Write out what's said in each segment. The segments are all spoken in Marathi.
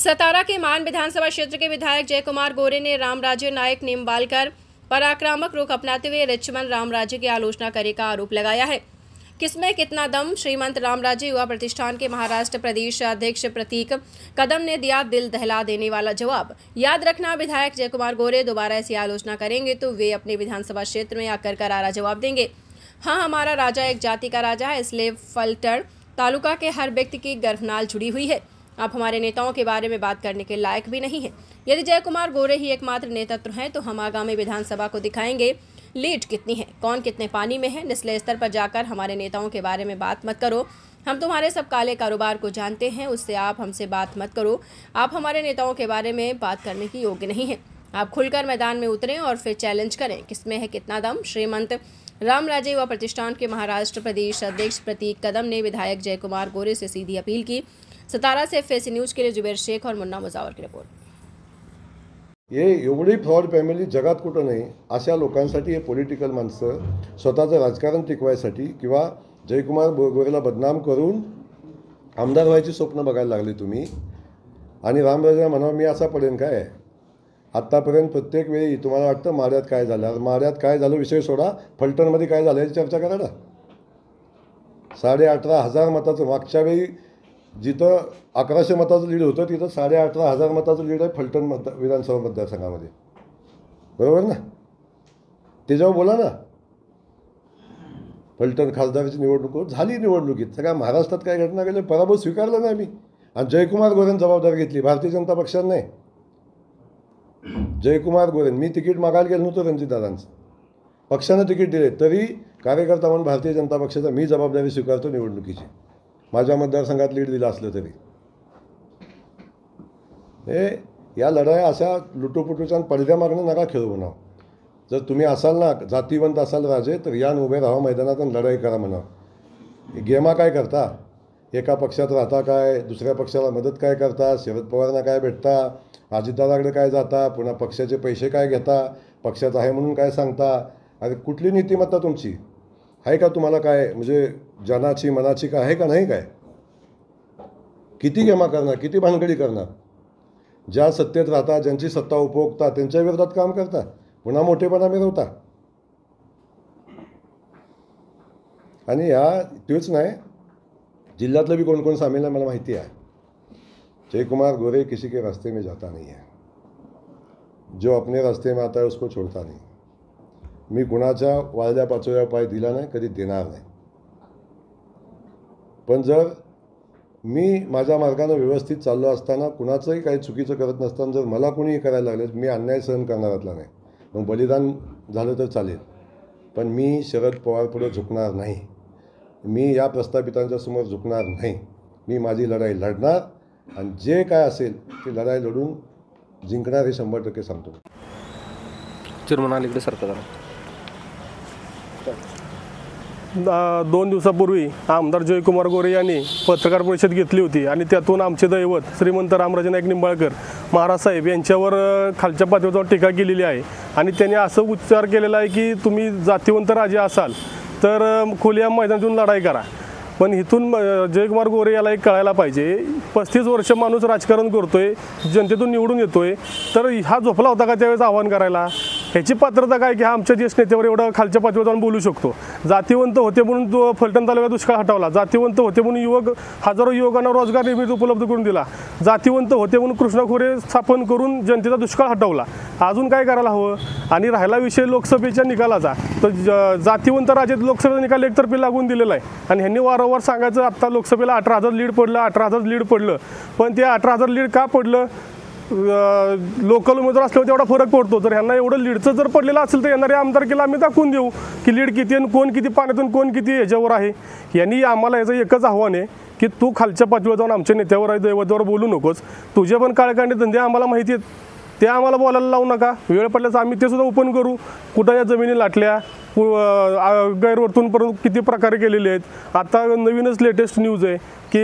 सतारा के मान विधानसभा क्षेत्र के विधायक जयकुमार गोरे ने रामराजे नायक निम्बालकर पर आक्रामक रुख अपनाते हुए रिचमन रामराजे की आलोचना करने का आरोप लगाया है। किसमें कितना दम, श्रीमंत रामराजे युवा प्रतिष्ठान के महाराष्ट्र प्रदेश अध्यक्ष प्रतीक कदम ने दिया दिल दहला देने वाला जवाब। याद रखना, विधायक जयकुमार गोरे दोबारा ऐसी आलोचना करेंगे तो वे अपने विधानसभा क्षेत्र में आकर करारा जवाब देंगे। हाँ, हमारा राजा एक जाति का राजा है, इसलिए फलटण तालुका के हर व्यक्ति की गर्भनाल जुड़ी हुई है। आप हमारे नेताओं के बारे में बात करने के लायक भी नहीं है। यदि जयकुमार गोरे ही एकमात्र नेतृत्व हैं तो हम आगामी विधानसभा को दिखाएंगे लीड कितनी है, कौन कितने पानी में है। निचले स्तर पर जाकर हमारे नेताओं के बारे में बात मत करो। हम तुम्हारे सब काले कारोबार को जानते हैं, उससे आप हमसे बात मत करो। आप हमारे नेताओं के बारे में बात करने की योग्य नहीं है। आप खुलकर मैदान में उतरें और फिर चैलेंज करें, किसमें है कितना दम। श्रीमंत रामराजे युवा प्रतिष्ठान के महाराष्ट्र प्रदेश अध्यक्ष प्रतीक कदम ने विधायक जयकुमार गोरे से सीधी अपील की। सतारा से FAC न्यूज के लिए जुबेर शेख और मुन्ना मुजावर की रिपोर्ट। हे एवढी फ्रॉड फॅमिली जगात कुठं नाही। अशा लोकांसाठी हे पॉलिटिकल माणसं स्वतःचं राजकारण टिकवायसाठी किंवा जयकुमार गोरेला बदनाम करून आमदार व्हायची स्वप्न बघायला लागले तुम्ही। आणि रामराजे म्हणावं मी असा पडेन काय? आत्तापर्यंत प्रत्येक वेळी तुम्हाला वाटतं माड्यात काय झालं, माड्यात काय झालं विषय सोडा, फलटणमध्ये काय झालं याची चर्चा करा ना। 18,500 मताचं मागच्या वेळी जिथं 1100 मताचं लीड होतं तिथं 18,500 मताचं लीड आहे फलटण विधानसभा मतदारसंघामध्ये, बरोबर ना? त्याच्यावर बोला ना। फलटण खासदाराची निवडणूक झाली, निवडणुकीत सगळ्या महाराष्ट्रात काय घटना घडली, पराभव स्वीकारला नाही मी। आणि जयकुमार गोरेंनी जबाबदारी घेतली, भारतीय जनता पक्षाने नाही। जयकुमार गोरे, मी तिकीट मागायला गेलो नव्हतं रणजितदादांचं, पक्षानं तिकीट दिले तरी कार्यकर्ता म्हणून भारतीय जनता पक्षाचा मी जबाबदारी स्वीकारतो निवडणुकीची, माझ्या मतदारसंघात लीड दिला असलं तरी। हे या लढाया अशा लुटूपुटूच्या पडद्या मागणं नका खेळू म्हणावं। जर तुम्ही असाल ना जातीवंत असाल राजे तर या उभे राहा मैदानात आणि लढाई करा म्हणावं। गेमा काय करता, एका पक्षात राहता काय, दुसऱ्या पक्षाला मदत काय करता, शरद पवारांना काय भेटता, अजितदादाकडे काय जाता, पुन्हा पक्षाचे पैसे काय घेता, पक्षात आहे म्हणून काय सांगता। अरे कुठली नीतिमत्ता तुमची आहे का? तुम्हाला काय म्हणजे जनाची मनाची काय आहे का नाही? काय किती गेमा करणार, किती भानगडी करणार? ज्या सत्तेत राहता, ज्यांची सत्ता उपभोगता त्यांच्या विरोधात काम करता, पुन्हा मोठेपणा मिरवता। आणि ह्या तेच नाही, जिल्ह्यातलं भी कोण कोण सामील आहे मला माहिती आहे। जयकुमार गोरे किसी के रास्ते में जाता नहीं है, जो अपने रास्ते में आता है उसको छोड़ता नहीं। मी कुणाच्या वाळल्या पाचोळ्या पाय दिला नाही, कधी देणार नाही। पण जर मी माझ्या मार्गाने व्यवस्थित चाललो असताना कुणाचंही काही चुकीचं करत नसताना जर मला कोणी करायला लागले, मी अन्याय सहन करणारातला नाही। मग बलिदान झालं तर चालेल, पण मी शरद पवार पुढे झुकणार नाही, मी या प्रस्थापितांच्या समोर झुकणार नाही। मी माझी लढाई लढणार आणि जे काय असेल ते लढाई लढून जिंकणार हे 100% सांगतो। चिरमन इकडे सरकार 2 दिवसापूर्वी आमदार जयकुमार गोरे यांनी पत्रकार परिषद घेतली होती आणि त्यातून आमचे दैवत श्रीमंत रामराजे नायक निंबाळकर महाराज साहेब यांच्यावर खालच्या पातळीवर टीका केलेली आहे। आणि त्यांनी असं उच्चार केलेला आहे की तुम्ही जातीवंत राजे असाल तर खुल्या मैदानातून लढाई करा। पण इथून जयकुमार गोरे याला एक कळायला पाहिजे, 35 वर्ष माणूस राजकारण करतोय, जनतेतून निवडून येतोय, तर हा झोपला होता का त्यावेळेस आव्हान करायला? ह्याची पात्रता काय की हा आमच्या ज्येष्ठ नेत्यावर एवढं खालच्या पातळीवर जाऊन बोलू शकतो? जातीवंत होते म्हणून तो फलटण तालुक्यात दुष्काळ हटवला, जातीवंत होते म्हणून हजारो युवकांना रोजगार निर्मिती उपलब्ध करून दिला, जातीवंत होते म्हणून कृष्णा खोरे स्थापन करून जनतेचा दुष्काळ हटवला। अजून काय करायला हवं? आणि राहिला विषय लोकसभेच्या निकालाचा, तर जातीवंत राजे लोकसभेचा निकाल एकतर्फी लागून दिलेला आहे। आणि ह्यांनी वारंवार सांगायचं आत्ता लोकसभेला 18,000 लीड पडलं, 18,000 लीड पडलं, पण ते 18,000 लीड का पडलं? लोकल उमेदवार असल्यावर तेवढा फरक पडतो। जर ह्यांना एवढं लीडचं जर पडलेलं असेल तर येणाऱ्या आमदारकीला आम्ही दाखवून देऊ की लीड किती आणि कोण किती पाण्यातून कोण किती ह्याच्यावर आहे। यांनी आम्हाला याचं एकच आव्हान आहे की तू खालच्या पातळीवर जाऊन आमच्या नेत्यावर आहे दैवतावर बोलू नकोस। तुझे पण काळकांडे धंदे आम्हाला माहिती आहेत, ते आम्हाला बोलायला लावू नका। वेळ पडल्यास आम्ही ते सुद्धा ओपन करू, कुठं या जमिनी लाटल्या, गैरवर्तून परंतु किती प्रकारे केलेले आहेत। आता नवीनच लेटेस्ट न्यूज आहे की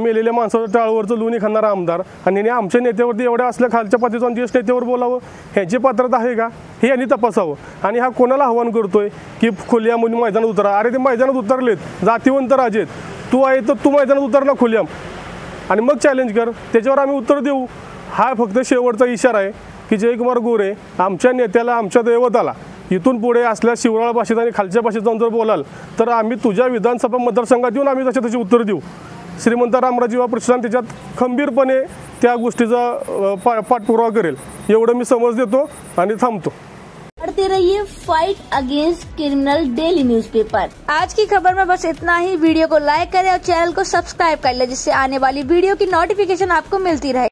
मेलेल्या माणसाच्या टाळवरचं लोणी खाणारा आमदार, आणि यांनी आमच्या नेत्यावरती एवढ्या असल्या खालच्या पातळीवर ज्येष्ठ नेत्यावर बोलावं, ह्याची पात्रता आहे का हे यांनी तपासावं। आणि हा कोणाला आव्हान करतोय की खुल्या म्हणून मैदानात उतरा? अरे ते मैदानात उतरलेत, जातीवंत राजेत, तू आहे तर तू मैदानात उतर ना खुल्या। आणि मग चॅलेंज कर, त्याच्यावर आम्ही उत्तर देऊ. हा फक्त शेवटचा इशारा आहे की जयकुमार गोरे आमच्या नेत्याला, आमच्या दैवताला इथून पुढे असल्या शिवराळ भाषेत आणि खालच्या भाषेत जाऊन जर बोलाल तर आम्ही तुझ्या विधानसभा मतदारसंघात येऊन आम्ही तशी उत्तर देऊ. श्रीमंत रामराजे युवा प्रतिष्ठान त्याच्यात खंबीरपणे त्या गोष्टीचा पाठपुरावा करेल, एवढं मी समज देतो आणि थांबतो. पढ़ते रहिए fight against criminal daily newspaper. आज की खबर में बस इतना ही. वीडियो को लाइक करें और चैनल को सब्सक्राइब कर लें जिससे आने वाली वीडियो की नोटिफिकेशन आपको मिलती रहे.